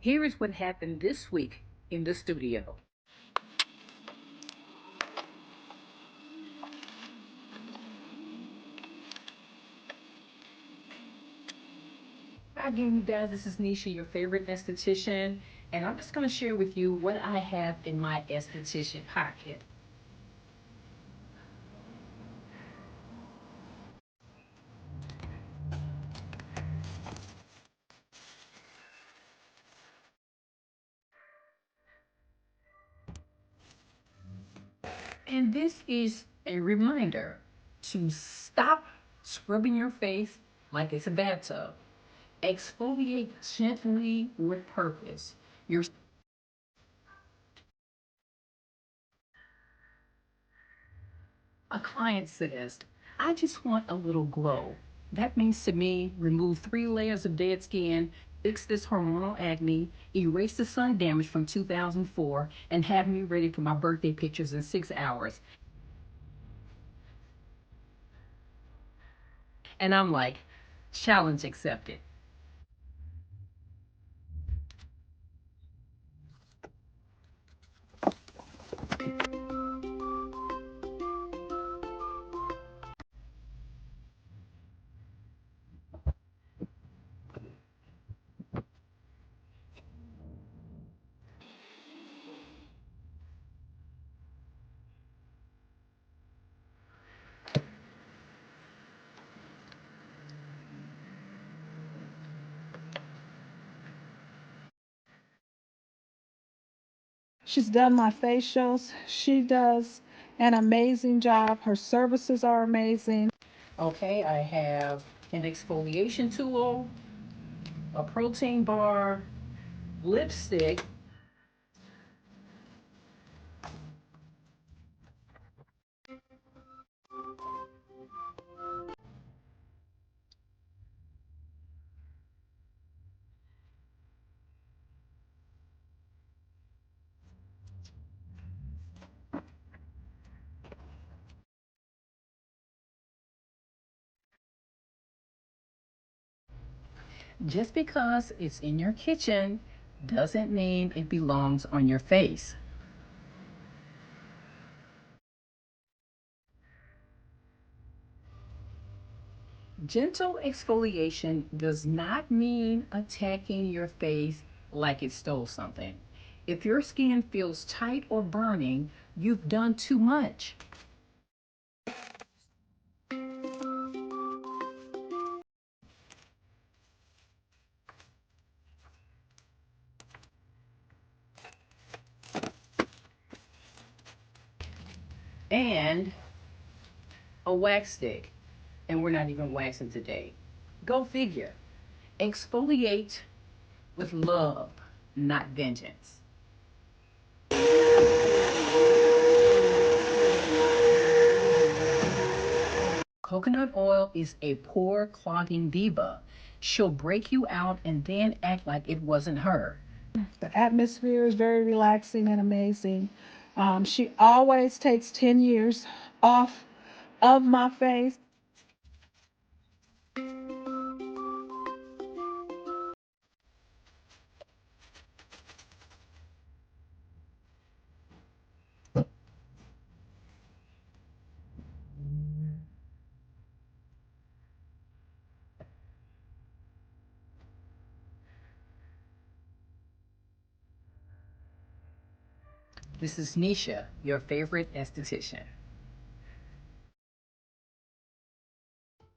Here is what happened this week in the studio. Hi again, you guys. This is Neisha, your favorite esthetician, and I'm just going to share with you what I have in my esthetician pocket. And this is a reminder to stop scrubbing your face like it's a bathtub. Exfoliate gently with purpose. Your A client says, I just want a little glow. That means to me, remove 3 layers of dead skin, fix this hormonal acne, erase the sun damage from 2004, and have me ready for my birthday pictures in 6 hours. And I'm like, challenge accepted. She's done my facials. She does an amazing job. Her services are amazing. Okay, I have an exfoliation tool, a protein bar, lipstick, just because it's in your kitchen doesn't mean it belongs on your face. Gentle exfoliation does not mean attacking your face like it stole something. If your skin feels tight or burning, you've done too much. And a wax stick. And we're not even waxing today. Go figure. Exfoliate with love, not vengeance. Coconut oil is a pore clogging diva. She'll break you out and then act like it wasn't her. The atmosphere is very relaxing and amazing. She always takes 10 years off of my face. This is Neisha, your favorite esthetician.